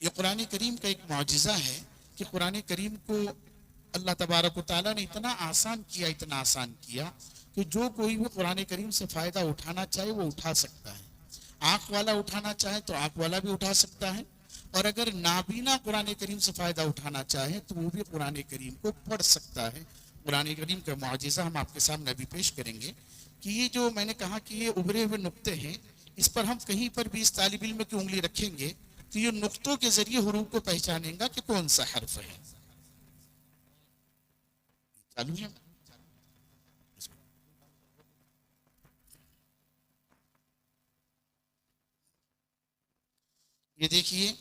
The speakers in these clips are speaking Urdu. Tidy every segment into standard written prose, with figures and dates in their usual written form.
یہ قرآن کریم کا ایک معجزہ ہے کہ قرآن کریم کو اللہ تبارک و تعالیٰ نے اتنا آسان کیا کہ جو کوئی بھی قرآن کریم سے فائدہ اٹھانا چاہے وہ اٹھا سکتا ہے. آنکھ والا اٹھانا چاہے تو آنکھ والا بھی اٹھا سکتا ہے, اور اگر نابینا قرآن کریم سے فائدہ اٹھانا چاہے تو وہ بھی قرآن کریم کو پڑھ سکتا ہے. قرآن کریم کا معجزہ ہم آپ کے سامنے ابھی پیش کریں گے کہ یہ جو میں نے کہا کہ یہ ابھرے ہوئے نقطے ہیں, اس پر ہم کہیں پر بھی اس طالب علم کی انگلی رکھیں گے تو یہ نقطوں کے ذریعے حروف کو پہچانیں گا کہ کون سا حرف ہے. چالو ہے. یہ دیکھیے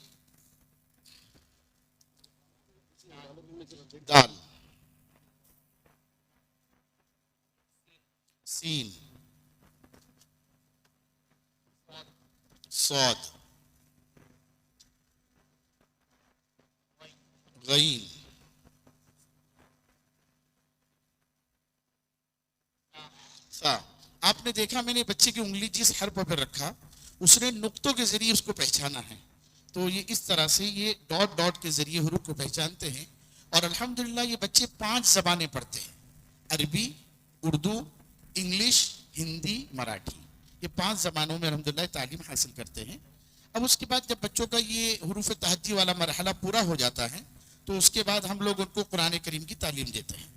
دال, سین, صاد, غین, سا. آپ نے دیکھا میں نے بچے کی انگلی جس حرف پر رکھا اس نے نقطوں کے ذریعے اس کو پہچانا ہے. تو یہ اس طرح سے یہ ڈاٹ ڈاٹ کے ذریعے حروف کو پہچانتے ہیں. اور الحمدللہ یہ بچے 5 زبانیں پڑھتے ہیں, عربی, اردو, انگلش, ہندی, مراٹھی. یہ 5 زبانوں میں الحمدللہ تعلیم حاصل کرتے ہیں. اب اس کے بعد جب بچوں کا یہ حروف تہجی والا مرحلہ پورا ہو جاتا ہے تو اس کے بعد ہم لوگ ان کو قرآن کریم کی تعلیم دیتے ہیں.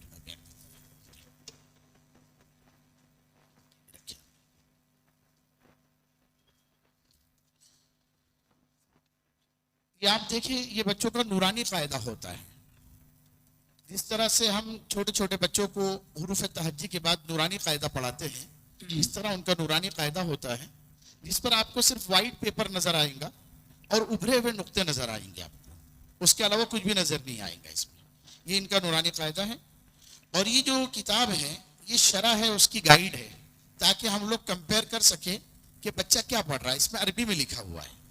یہ آپ دیکھیں یہ بچوں کا نورانی قاعدہ ہوتا ہے. جس طرح سے ہم چھوٹے چھوٹے بچوں کو حروف تہجی کے بعد نورانی قاعدہ پڑھاتے ہیں, اس طرح ان کا نورانی قاعدہ ہوتا ہے جس پر آپ کو صرف وائٹ پیپر نظر آئیں گا اور ابھرے ہوئے نقطے نظر آئیں گے. آپ کو اس کے علاوہ کچھ بھی نظر نہیں آئے گا اس میں. یہ ان کا نورانی قاعدہ ہے. اور یہ جو کتاب ہے یہ شرح ہے, اس کی گائیڈ ہے, تاکہ ہم لوگ کمپیئر کر سکیں کہ بچہ کیا پڑھ رہا ہے. اس میں عربی میں لکھا ہوا ہے,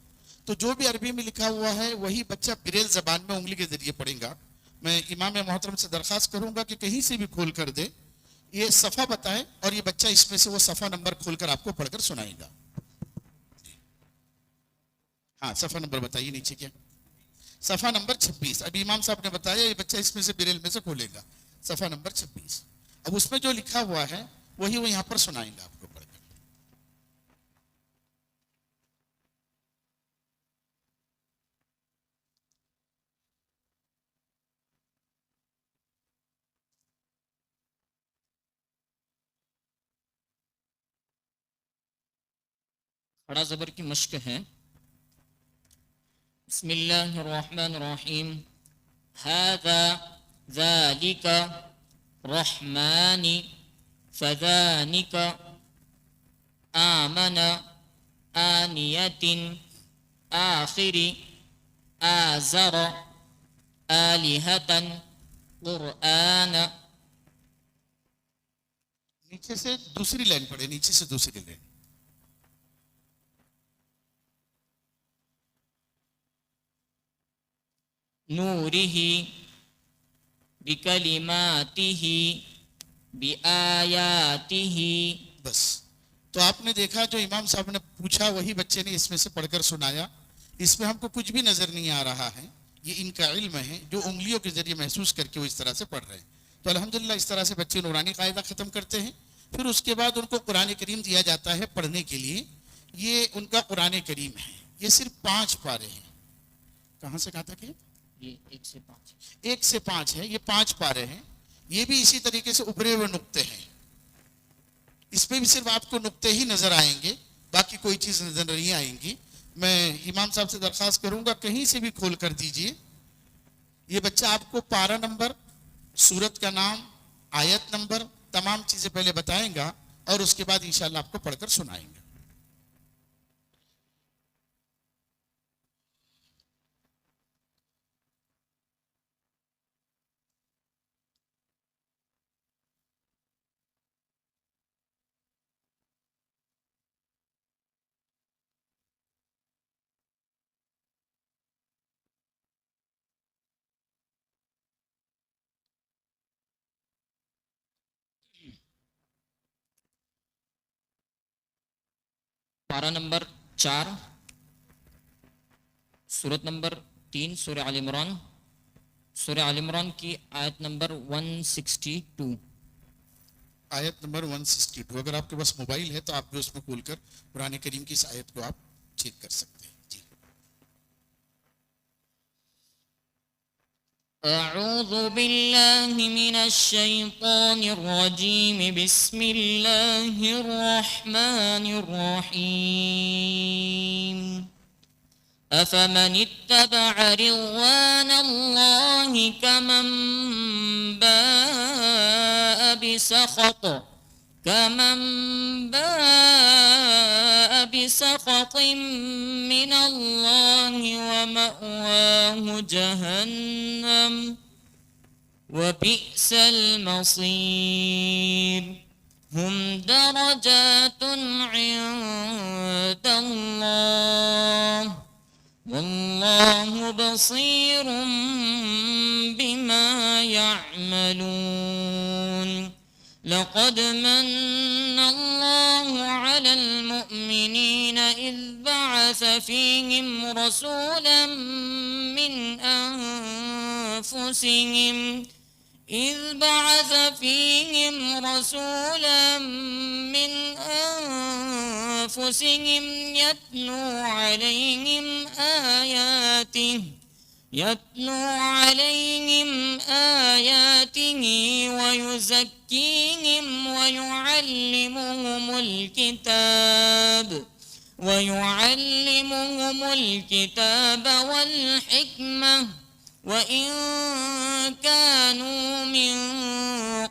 تو جو بھی عربی میں لکھا ہوا ہے وہی بچہ بریل زبان میں انگلی کے ذریعے پڑھے گا. میں امام محترم سے درخواست کروں گا کہ کہیں سے بھی کھول کر دے, یہ صفحہ بتائیں اور یہ بچہ اس میں سے وہ صفحہ نمبر کھول کر آپ کو پڑھ کر سنائے گا. ہاں صفحہ نمبر بتائیے نیچے کیا. صفحہ نمبر 26. ابھی امام صاحب نے بتایا یہ بچہ اس میں سے بریل میں سے کھولے گا. صفحہ نمبر 26. اب اس میں جو لکھا ہوا ہے وہی وہ یہاں پر سنائیں گا آپ کو پڑھ کر. کھڑا زبر کی مشق ہے. بسم اللہ الرحمن الرحیم. هذا ذلك رحمن فذلك آمن آنية آخر آزر آلهة قرآن. نیچے سے دوسری لائن پڑھے, نیچے سے دوسری لائن. نوره بکلماته بآیاته. بس. تو آپ نے دیکھا جو امام صاحب نے پوچھا وہی بچے نے اس میں سے پڑھ کر سنایا. اس میں ہم کو کچھ بھی نظر نہیں آ رہا ہے, یہ ان کا علم ہے جو انگلیوں کے ذریعے محسوس کر کے وہ اس طرح سے پڑھ رہے ہیں. تو الحمدللہ اس طرح سے بچے نورانی قاعدہ ختم کرتے ہیں. پھر اس کے بعد ان کو قرآن کریم دیا جاتا ہے پڑھنے کے لیے. یہ ان کا قرآن کریم ہے. یہ صرف 5 پارے ہیں. کہاں سے کہا تھا کہ یہ 1 سے 5 1 سے 5 ہے. یہ 5 پارے ہیں. یہ بھی اسی طریقے سے ابھرے ہوئے نقطے ہیں. اس میں بھی صرف آپ کو نقطے ہی نظر آئیں گے, باقی کوئی چیز نظر نہیں آئیں گی. میں امام صاحب سے درخواست کروں گا کہیں سے بھی کھول کر دیجئے. یہ بچہ آپ کو پارہ نمبر, سورت کا نام, آیت نمبر, تمام چیزیں پہلے بتائیں گا اور اس کے بعد انشاءاللہ آپ کو پڑھ کر سنائیں گے. پارہ نمبر 4, سورت نمبر 3 سورہ آل عمران کی آیت نمبر 162. آیت نمبر 162. اگر آپ کے پاس موبائل ہے تو آپ بھی اس میں کھول کر قرآن کریم کی اس آیت کو آپ چیک کر سکتے ہیں. جی. أعوذ بالله من الشيطان الرجيم. بسم الله الرحمن الرحيم. أفمن اتبع رضوان الله كمن باء بسخط من الله ومأواه جهنم وبئس المصير. هم درجات عند الله والله بصير بما يعملون. لقد من الله على المؤمنين إذ بعث فيهم رسولا من أنفسهم يتلو عليهم آياته ويزكيهم ويعلمهم الكتاب والحكمة وإن كانوا من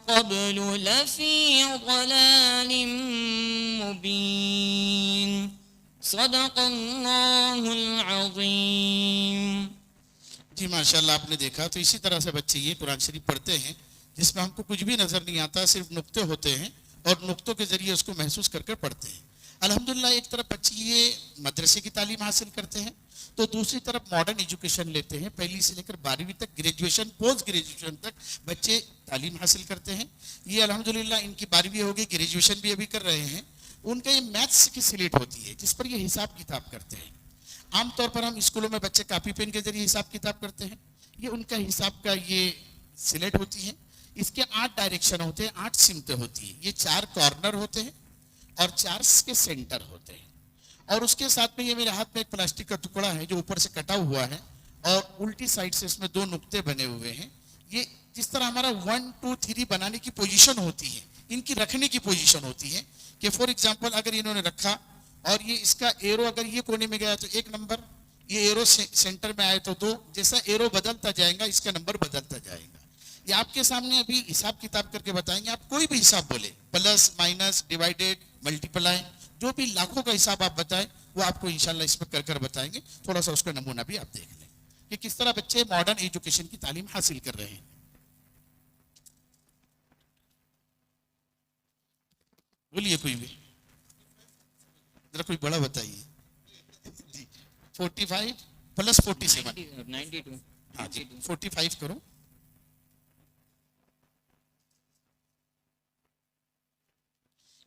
قبل لفي ضلال مبين. صدق اللہ العظیم. جی ماشاء اللہ آپ نے دیکھا تو اسی طرح سے بچے یہ قرآن شریف پڑھتے ہیں جس میں ہم کو کچھ بھی نظر نہیں آتا, صرف نقطے ہوتے ہیں اور نقطوں کے ذریعے اس کو محسوس کر کر پڑھتے ہیں. الحمدللہ ایک طرف بچے یہ مدرسے کی تعلیم حاصل کرتے ہیں تو دوسری طرف ماڈرن ایجوکیشن لیتے ہیں. پہلی سے لے کر 12ویں تک گریجویشن پوسٹ گریجویشن تک بچے تعلیم حاصل کرتے ہیں. یہ الحمدللہ ان کی 12ویں ہوگی, گریجویشن بھی ابھی کر رہے ہیں. ان کا یہ میتھس کی سلیٹ ہوتی ہے جس پر یہ حساب کتاب کرتے ہیں. عام طور پر ہم اسکولوں میں بچے کاپی پین کے ذریعے حساب کتاب کرتے ہیں. یہ ان کا حساب کا یہ سلیٹ ہوتی ہے. اس کے 8 ڈائریکشن ہوتے ہیں, 8 سمتیں ہوتی ہیں. یہ 4 کارنر ہوتے ہیں اور 4 کے سینٹر ہوتے ہیں. اور اس کے ساتھ میں یہ میرے ہاتھ میں ایک پلاسٹک کا ٹکڑا ہے جو اوپر سے کٹا ہوا ہے اور الٹی سائڈ سے اس میں 2 نقطے بنے ہوئے ہیں. یہ جس طرح ہمارا 1 2 3 بنانے کی پوزیشن ہوتی ہے, ان کی رکھنے کی پوزیشن ہوتی ہے کہ فور ایگزامپل اگر انہوں نے رکھا اور یہ اس کا ایرو اگر یہ کونے میں گیا تو 1 نمبر, یہ ایرو سینٹر میں آئے تو 2, جیسا ایرو بدلتا جائے گا اس کا نمبر بدلتا جائے گا. یہ آپ کے سامنے ابھی حساب کتاب کر کے بتائیں گے. آپ کوئی بھی حساب بولے, پلس مائنس ڈیوائیڈیڈ ملٹیپلائی, جو بھی لاکھوں کا حساب آپ بتائیں وہ آپ کو انشاءاللہ اس میں کر بتائیں گے. تھوڑا سا اس کا نمونہ بھی آپ دیکھ لیں کہ کس طرح بچے ماڈرن ایجوکیشن کی تعلیم حاصل کر رہے ہیں. بولیے کوئی بھی, ذرا کوئی بڑا بتائیے. 45 پلس 47. 92. ہاں جی 45 کرو.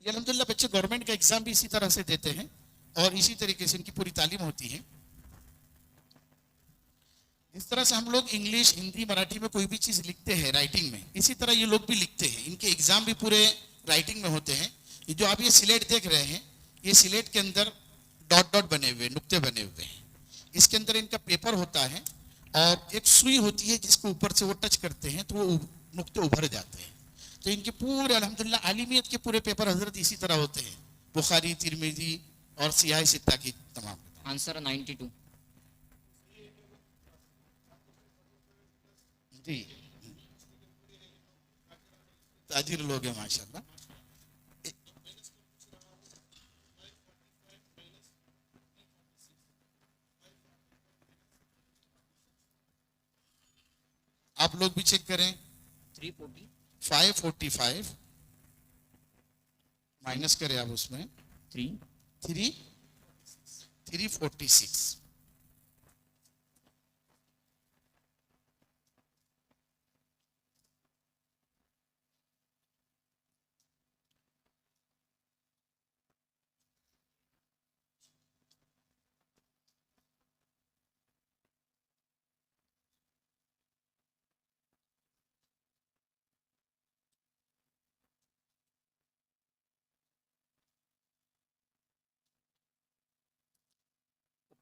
یہ الحمدللہ بچے گورنمنٹ کا ایگزام بھی اسی طرح سے دیتے ہیں اور اسی طریقے سے ان کی پوری تعلیم ہوتی ہے. اس طرح سے ہم لوگ انگلش, ہندی, مراٹھی میں کوئی بھی چیز لکھتے ہیں رائٹنگ میں, اسی طرح یہ لوگ بھی لکھتے ہیں. ان کے ایگزام بھی پورے رائٹنگ میں ہوتے ہیں. یہ جو آپ یہ سلیٹ دیکھ رہے ہیں, یہ سلیٹ کے اندر ڈاٹ ڈاٹ بنے ہوئے, نقطے بنے ہوئے ہیں. اس کے اندر ان کا پیپر ہوتا ہے اور ایک سوئی ہوتی ہے جس کو اوپر سے وہ ٹچ کرتے ہیں تو وہ نقطے ابھر جاتے ہیں. تو ان کے پورے الحمدللہ عالمیت کے پورے پیپر حضرت اسی طرح ہوتے ہیں, بخاری, ترمذی اور سیاہ ستہ کی تمام. آنسر 92. جی تاجر لوگ ہیں ماشاءاللہ. آپ لوگ بھی چیک کریں. 340. 545 مائنس کریں آپ اس میں 346.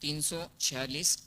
346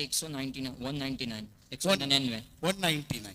199 199 199।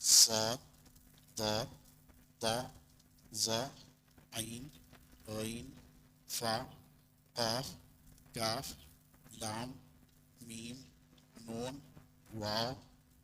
صاد ضاد ضاء ظاء عين غين فاء قاف كاف لام ميم نون واو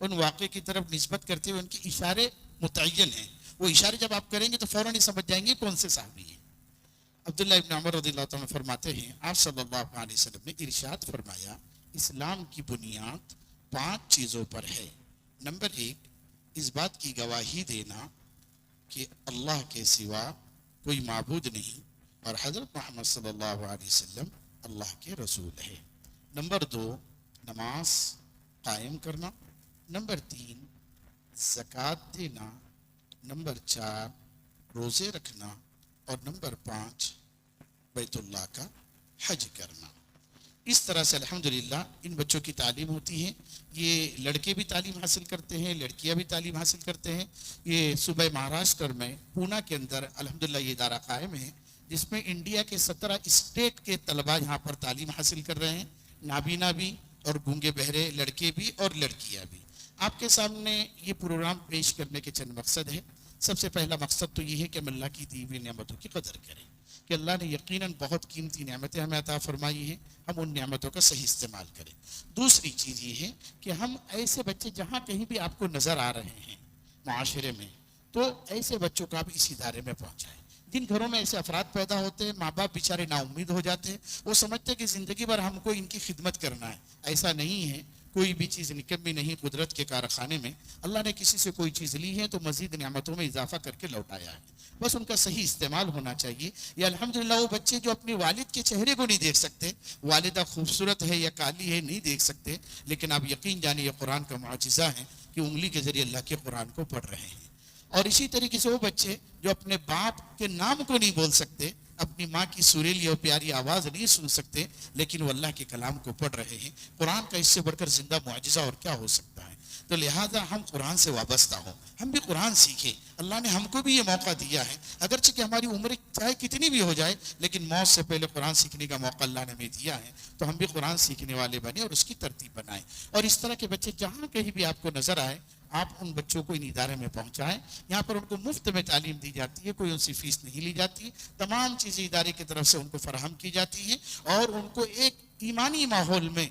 ان واقعے کی طرف نسبت کرتے ہوئے ان کے اشارے متعین ہیں. وہ اشارے جب آپ کریں گے تو فوراً ہی سمجھ جائیں گے کون سے صحابی ہیں. عبداللہ ابن عمر رضی اللہ تعالیٰ فرماتے ہیں آپ صلی اللہ علیہ وسلم نے ارشاد فرمایا اسلام کی بنیاد 5 چیزوں پر ہے. نمبر 1 اس بات کی گواہی دینا کہ اللہ کے سوا کوئی معبود نہیں اور حضرت محمد صلی اللہ علیہ وسلم اللہ کے رسول ہے. نمبر 2 نماز قائم کرنا. نمبر 3 زکوٰۃ دینا. نمبر 4 روزے رکھنا. اور نمبر 5 بیت اللہ کا حج کرنا. اس طرح سے الحمدللہ ان بچوں کی تعلیم ہوتی ہے. یہ لڑکے بھی تعلیم حاصل کرتے ہیں, لڑکیاں بھی تعلیم حاصل کرتے ہیں. یہ صوبہ مہاراشٹر میں پونا کے اندر الحمدللہ یہ ادارہ قائم ہے جس میں انڈیا کے 17 اسٹیٹ کے طلباء یہاں پر تعلیم حاصل کر رہے ہیں, نابینا بھی اور گونگے بہرے لڑکے بھی اور لڑکیاں بھی. آپ کے سامنے یہ پروگرام پیش کرنے کے چند مقصد ہیں. سب سے پہلا مقصد تو یہ ہے کہ ہم اللہ کی دی ہوئی نعمتوں کی قدر کریں کہ اللہ نے یقیناً بہت قیمتی نعمتیں ہمیں عطا فرمائی ہیں, ہم ان نعمتوں کا صحیح استعمال کریں. دوسری چیز یہ ہے کہ ہم ایسے بچے جہاں کہیں بھی آپ کو نظر آ رہے ہیں معاشرے میں تو ایسے بچوں کو آپ اس ادارے میں پہنچائیں. جن گھروں میں ایسے افراد پیدا ہوتے ہیں ماں باپ بیچارے نا امید ہو جاتے ہیں, وہ سمجھتے ہیں کہ زندگی بھر ہم کو ان کی خدمت کرنا ہے. ایسا نہیں ہے, کوئی بھی چیز نکمی نہیں. قدرت کے کارخانے میں اللہ نے کسی سے کوئی چیز لی ہے تو مزید نعمتوں میں اضافہ کر کے لوٹایا ہے, بس ان کا صحیح استعمال ہونا چاہیے. یہ الحمدللہ وہ بچے جو اپنے والد کے چہرے کو نہیں دیکھ سکتے, والدہ خوبصورت ہے یا کالی ہے نہیں دیکھ سکتے, لیکن آپ یقین جانیں یہ قرآن کا معجزہ ہے کہ انگلی کے ذریعے اللہ کے قرآن کو پڑھ رہے ہیں. اور اسی طریقے سے وہ بچے جو اپنے باپ کے نام کو نہیں بول سکتے, اپنی ماں کی سریلی اور پیاری آواز نہیں سن سکتے, لیکن وہ اللہ کے کلام کو پڑھ رہے ہیں. قرآن کا اس سے بڑھ کر زندہ معجزہ اور کیا ہو سکتا ہے. تو لہٰذا ہم قرآن سے وابستہ ہوں, ہم بھی قرآن سیکھیں. اللہ نے ہم کو بھی یہ موقع دیا ہے, اگرچہ کہ ہماری عمر چاہے کتنی بھی ہو جائے, لیکن موت سے پہلے قرآن سیکھنے کا موقع اللہ نے ہمیں دیا ہے. تو ہم بھی قرآن سیکھنے والے بنیں اور اس کی ترتیب بنائیں. اور اس طرح کے بچے جہاں کہیں بھی آپ کو نظر آئے آپ ان بچوں کو ان ادارے میں پہنچائیں. یہاں پر ان کو مفت میں تعلیم دی جاتی ہے, کوئی ان سے فیس نہیں لی جاتی. تمام چیزیں ادارے کی طرف سے ان کو فراہم کی جاتی ہیں اور ان کو ایک ایمانی ماحول میں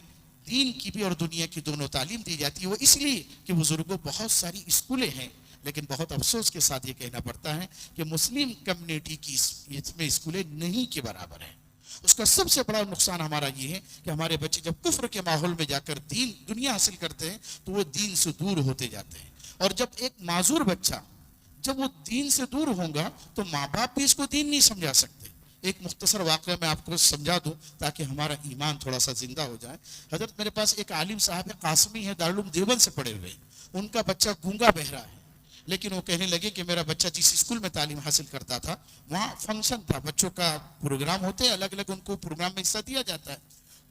دین کی بھی اور دنیا کی دونوں تعلیم دی جاتی ہے. وہ اس لیے کہ بزرگوں بہت ساری اسکولیں ہیں, لیکن بہت افسوس کے ساتھ یہ کہنا پڑتا ہے کہ مسلم کمیونٹی کی اس میں اسکولیں نہیں کے برابر ہیں. اس کا سب سے بڑا نقصان ہمارا یہ ہے کہ ہمارے بچے جب کفر کے ماحول میں جا کر دنیا حاصل کرتے ہیں تو وہ دین سے دور ہوتے جاتے ہیں. اور جب ایک معذور بچہ جب وہ دین سے دور ہوگا تو ماں باپ بھی اس کو دین نہیں سمجھا سکتے. ایک مختصر واقعہ میں آپ کو سمجھا دوں تاکہ ہمارا ایمان تھوڑا سا زندہ ہو جائے. حضرت میرے پاس ایک عالم صاحب قاسمی ہے, دارالعلوم دیوبند سے پڑھے ہوئے. ان کا بچہ گونگا بہرا ہے, لیکن وہ کہنے لگے کہ میرا بچہ جس اسکول میں تعلیم حاصل کرتا تھا وہاں فنکشن تھا, بچوں کا پروگرام ہوتے ہیں, الگ الگ ان کو پروگرام میں حصہ دیا جاتا ہے.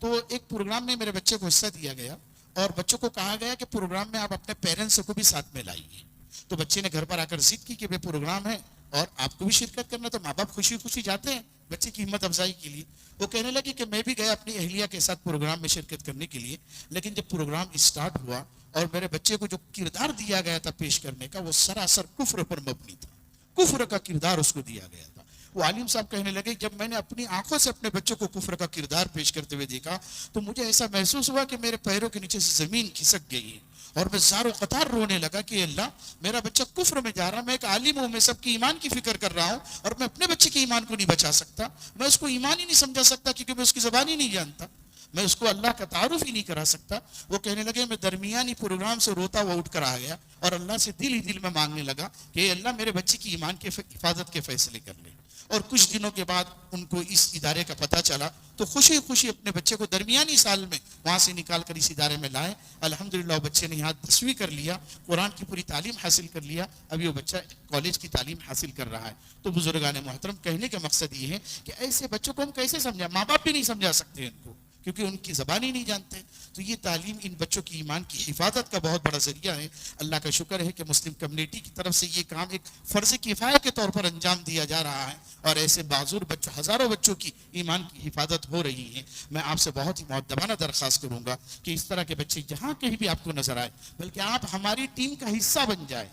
تو ایک پروگرام میں میرے بچے کو حصہ دیا گیا اور بچوں کو کہا گیا کہ پروگرام میں آپ اپنے پیرنٹس کو بھی ساتھ میں لائیے. تو بچے نے گھر پر آ کر ضد کی کہ بھائی پروگرام ہے اور آپ کو بھی شرکت کرنا. تو ماں باپ خوشی خوشی جاتے ہیں بچے کی ہمت افزائی کے لیے. وہ کہنے لگے کہ میں بھی گیا اپنی اہلیہ کے ساتھ پروگرام میں شرکت کرنے کے لیے, لیکن جب پروگرام اسٹارٹ ہوا اور میرے بچے کو جو کردار دیا گیا تھا پیش کرنے کا وہ سراسر کفر پر مبنی تھا, کفر کا کردار اس کو دیا گیا تھا. وہ عالم صاحب کہنے لگے جب میں نے اپنی آنکھوں سے اپنے بچوں کو کفر کا کردار پیش کرتے ہوئے دیکھا تو مجھے ایسا محسوس ہوا کہ میرے پیروں کے نیچے سے زمین کھسک گئی ہے اور میں زار و قطار رونے لگا کہ اللہ میرا بچہ کفر میں جا رہا, میں ایک عالم ہوں, میں سب کی ایمان کی فکر کر رہا ہوں اور میں اپنے بچے کے ایمان کو نہیں بچا سکتا, میں اس کو ایمان ہی نہیں سمجھا سکتا کیونکہ میں اس کی زبان ہی نہیں جانتا, میں اس کو اللہ کا تعارف ہی نہیں کرا سکتا. وہ کہنے لگے میں درمیانی پروگرام سے روتا ہوا اٹھ کر آ گیا اور اللہ سے دل ہی دل میں مانگنے لگا کہ اللہ میرے بچے کی ایمان کی حفاظت کے فیصلے کر لے. اور کچھ دنوں کے بعد ان کو اس ادارے کا پتہ چلا تو خوشی خوشی اپنے بچے کو درمیانی سال میں وہاں سے نکال کر اس ادارے میں لائے. الحمدللہ وہ بچے نے یہاں 10ویں کر لیا, قرآن کی پوری تعلیم حاصل کر لیا, ابھی وہ بچہ کالج کی تعلیم حاصل کر رہا ہے. تو بزرگان محترم کہنے کا مقصد یہ ہے کہ ایسے بچوں کو ہم کیسے سمجھا, ماں باپ بھی نہیں سمجھا سکتے ان کو کیونکہ ان کی زبان ہی نہیں جانتے. تو یہ تعلیم ان بچوں کی ایمان کی حفاظت کا بہت بڑا ذریعہ ہے. اللہ کا شکر ہے کہ مسلم کمیونٹی کی طرف سے یہ کام ایک فرض کفایہ کے طور پر انجام دیا جا رہا ہے اور ایسے معذور بچوں, ہزاروں بچوں کی ایمان کی حفاظت ہو رہی ہے. میں آپ سے بہت ہی مؤدبانہ درخواست کروں گا کہ اس طرح کے بچے جہاں کہیں بھی آپ کو نظر آئے بلکہ آپ ہماری ٹیم کا حصہ بن جائے,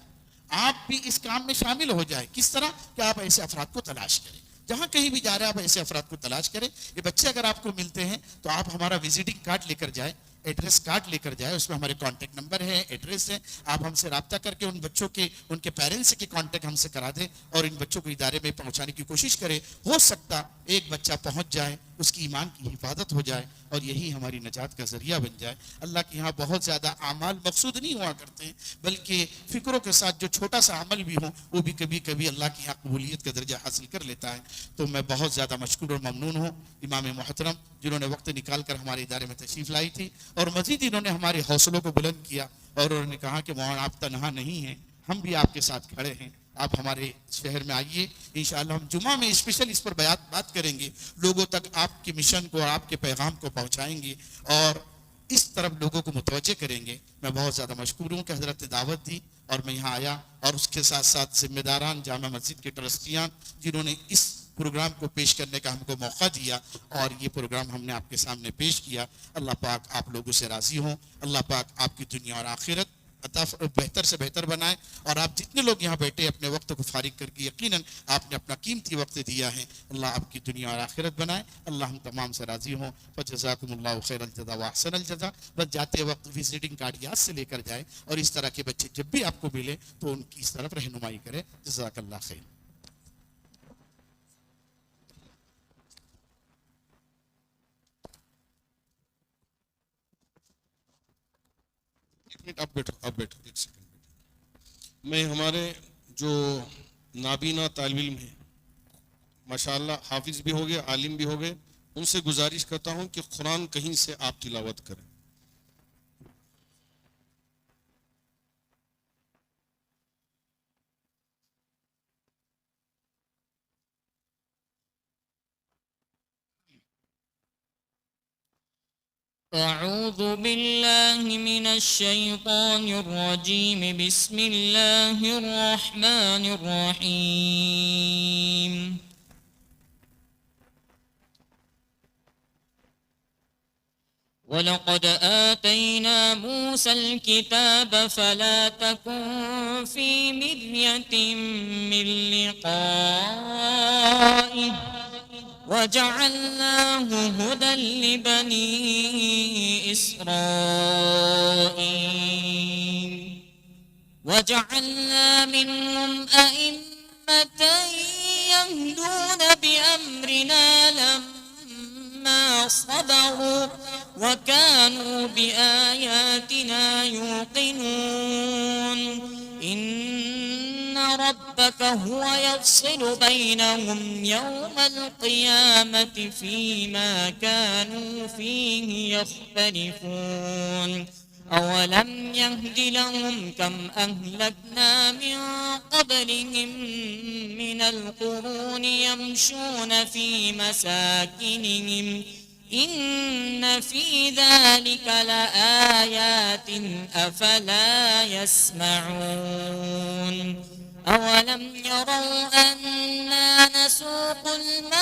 آپ بھی اس کام میں شامل ہو جائے. کس طرح کہ آپ ایسے افراد کو تلاش کریں, جہاں کہیں بھی جا رہے ہیں آپ ایسے افراد کو تلاش کریں. یہ بچے اگر آپ کو ملتے ہیں تو آپ ہمارا وزٹنگ کارڈ لے کر جائیں, ایڈریس کارڈ لے کر جائے، اس میں ہمارے کانٹیکٹ نمبر ہے، ایڈریس ہے، آپ ہم سے رابطہ کر کے ان بچوں کے ان کے پیرنٹس کے کانٹیکٹ ہم سے کرا دیں اور ان بچوں کو ادارے میں پہنچانے کی کوشش کریں. ہو سکتا ایک بچہ پہنچ جائے، اس کی ایمان کی حفاظت ہو جائے اور یہی ہماری نجات کا ذریعہ بن جائے. اللہ کے یہاں بہت زیادہ اعمال مقصود نہیں ہوا کرتے ہیں، بلکہ فکروں کے ساتھ جو چھوٹا سا عمل بھی ہو وہ بھی کبھی کبھی اللہ کے یہاں قبولیت کا درجہ حاصل کر لیتا ہے. تو میں بہت زیادہ مشکور اور ممنون ہوں امام محترم جنہوں نے وقت نکال کر ہمارے ادارے میں تشریف لائی تھی، اور مزید انہوں نے ہمارے حوصلوں کو بلند کیا اور انہوں نے کہا کہ مولانا آپ تنہا نہیں ہیں، ہم بھی آپ کے ساتھ کھڑے ہیں، آپ ہمارے شہر میں آئیے، انشاءاللہ ہم جمعہ میں اسپیشل اس پر بات کریں گے، لوگوں تک آپ کے مشن کو اور آپ کے پیغام کو پہنچائیں گے اور اس طرف لوگوں کو متوجہ کریں گے. میں بہت زیادہ مشکور ہوں کہ حضرت نے دعوت دی اور میں یہاں آیا، اور اس کے ساتھ ساتھ ذمہ داران جامع مسجد کے ٹرسٹیان جنہوں نے اس پروگرام کو پیش کرنے کا ہم کو موقع دیا اور یہ پروگرام ہم نے آپ کے سامنے پیش کیا. اللہ پاک آپ لوگوں سے راضی ہوں، اللہ پاک آپ کی دنیا اور آخرت بہتر سے بہتر بنائے، اور آپ جتنے لوگ یہاں بیٹھے اپنے وقت کو فارغ کر کے یقیناً آپ نے اپنا قیمتی وقت دیا ہے، اللہ آپ کی دنیا اور آخرت بنائے. اللہ ہم تمام سے راضی ہوں. فجزاکم اللہ خیر الجزا واحسن الجزا. بس جاتے وقت وزٹنگ کارڈ یاد سے لے کر جائے اور اس طرح کے بچے جب بھی آپ کو ملے تو ان کی اس طرف رہنمائی کرے. جزاک اللہ خیر. اب بیٹھو ایک سیکنڈ. میں ہمارے جو نابینا طالب علم ہیں، ماشاءاللہ حافظ بھی ہو گئے، عالم بھی ہو گئے، ان سے گزارش کرتا ہوں کہ قرآن کہیں سے آپ تلاوت کریں. أعوذ بالله من الشيطان الرجيم. بسم الله الرحمن الرحيم. ولقد آتينا موسى الكتاب فلا تكن في مرية من لقائه وجعلناه هدى لبني إسرائيل وجعلنا منهم أئمة يهدون بأمرنا لما صبروا وكانوا بآياتنا يوقنون. إن ربك هو يفصل بينهم يوم القيامة فيما كانوا فيه يختلفون. أولم يهد لهم كم أهلكنا من قبلهم من القرون يمشون في مساكنهم إن في ذلك لآيات أفلا يسمعون. أولم يروا أنا نسوق الماء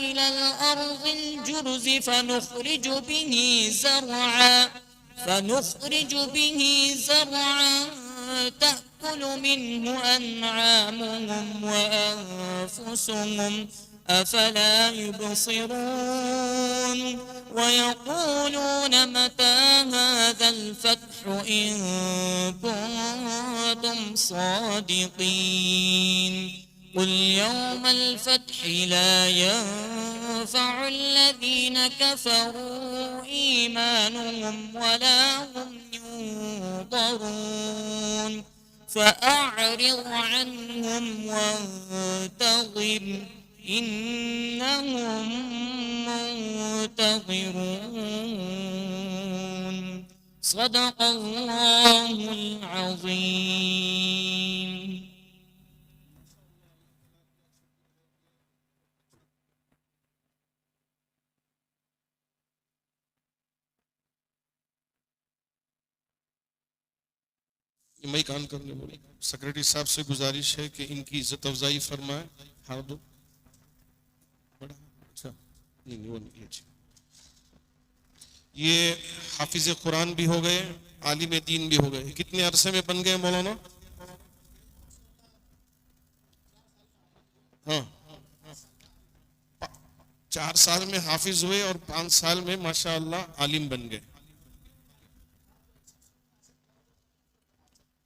إلى الأرض الجرز فنخرج به زرعا تأكل منه أنعامهم وأنفسهم أفلا يبصرون. ويقولون متى هذا الفتح إن كنتم صادقين. قل يوم الفتح لا ينفع الذين كفروا إيمانهم ولا هم ينظرون. فأعرض عنهم وانتظر إنهم منتظرون. صدق الله العظيم. میں کان کرنے بولے سیکرٹری صاحب سے گزارش ہے کہ ان کی عزت افزائی فرمائیں. ہاتھ دو. بڑا اچھا نہیں وہ نہیں اچھا. یہ حافظ قرآن بھی ہو گئے، عالم دین بھی ہو گئے. کتنے عرصے میں بن گئے مولانا؟ ہاں 4 سال میں حافظ ہوئے اور 5 سال میں ماشاءاللہ عالم بن گئے.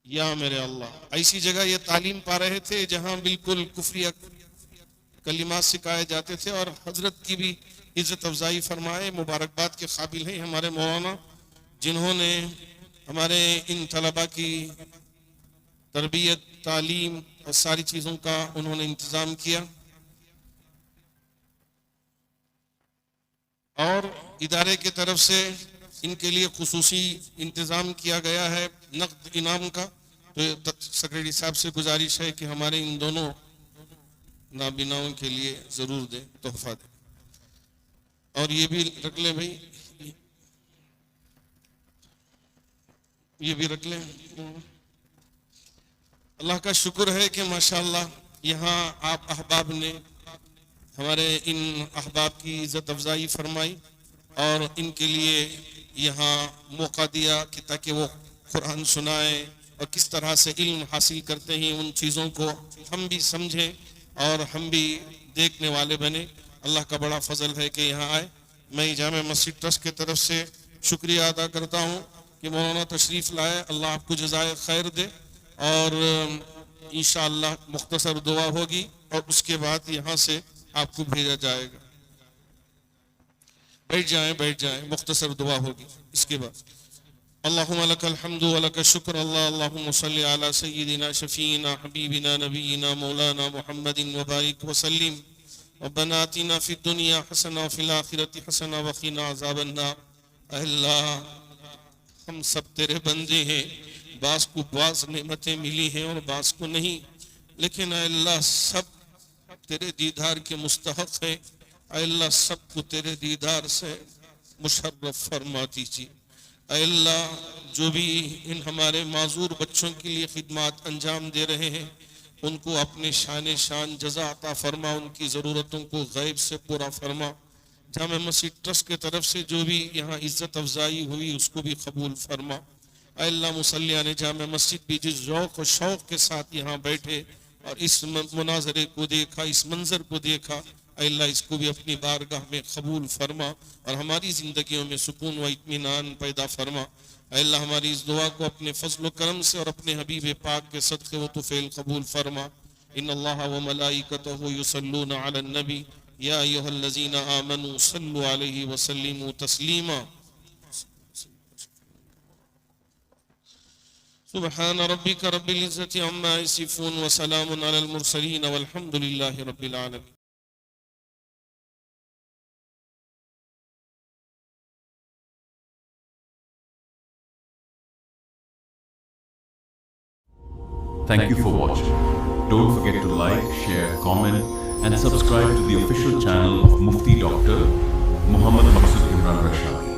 یا میرے اللہ، ایسی جگہ یہ تعلیم پا رہے تھے جہاں بالکل کفریہ کلمات سکھائے جاتے تھے، اور حضرت کی بھی عزت افزائی فرمائے. مبارکباد کے قابل ہیں ہمارے مولانا، جنہوں نے ہمارے ان طلباء کی تربیت، تعلیم اور ساری چیزوں کا انہوں نے انتظام کیا. اور ادارے کی طرف سے ان کے لیے خصوصی انتظام کیا گیا ہے نقد انعام کا. تو سیکرٹری صاحب سے گزارش ہے کہ ہمارے ان دونوں نابیناؤں کے لیے ضرور دیں، تحفہ دیں. اور یہ بھی رکھ لیں بھائی، یہ بھی رکھ لیں. اللہ کا شکر ہے کہ ماشاءاللہ یہاں آپ احباب نے ہمارے ان احباب کی عزت افزائی فرمائی اور ان کے لیے یہاں موقع دیا کہ تاکہ وہ قرآن سنائیں اور کس طرح سے علم حاصل کرتے ہیں ان چیزوں کو ہم بھی سمجھیں اور ہم بھی دیکھنے والے بنے. اللہ کا بڑا فضل ہے کہ یہاں آئے. میں جامع مسجد ٹرسٹ کی طرف سے شکریہ ادا کرتا ہوں کہ مولانا تشریف لائے. اللہ آپ کو جزائے خیر دے. اور انشاءاللہ مختصر دعا ہوگی اور اس کے بعد یہاں سے آپ کو بھیجا جائے گا. بیٹھ جائیں، مختصر دعا ہوگی اس کے بعد. اللہم لک الحمد و لک الشکر. اللہم صلی علی سیدنا شفیعنا حبیبنا نبینا مولانا محمد وبارک وسلم. ربنا آتنا فی الدنیا حسنہ وفی الآخرۃ حسنہ وقنا عذاب النار. اے اللہ، ہم سب تیرے بندے ہیں، بعض کو بعض نعمتیں ملی ہیں اور بعض کو نہیں، لیکن اے اللہ سب تیرے دیدار کے مستحق ہیں. اے اللہ سب کو تیرے دیدار سے مشرف فرما دیجیے. اے اللہ جو بھی ان ہمارے معذور بچوں کے لیے خدمات انجام دے رہے ہیں ان کو اپنے شان جزا عطا فرما، ان کی ضرورتوں کو غیب سے پورا فرما. جامع مسجد ٹرسٹ کے طرف سے جو بھی یہاں عزت افزائی ہوئی اس کو بھی قبول فرما. اے اللہ مصلیان جامع مسجد بھی جس ذوق و شوق کے ساتھ یہاں بیٹھے اور اس مناظرے کو دیکھا، اس منظر کو دیکھا، اے اللہ اس کو بھی اپنی بارگاہ میں قبول فرما اور ہماری زندگیوں میں سکون و اطمینان پیدا فرما. اے اللہ ہماری اس دعا کو اپنے فضل و کرم سے اور اپنے حبیب پاک کے صدقے و طفیل قبول فرما. ان اللہ و ملائکتہ یصلون علی النبی یا ایھا الذین آمنوا صلوا علیہ وسلموا تسلیما. سبحان ربک رب العزة عما یصفون وسلام علی المرسلین والحمد للہ رب العالمین. Thank you for watching. Don't forget to like, share, comment and subscribe to the official channel of Mufti Dr. Muhammad Maqsood Imran Rashad.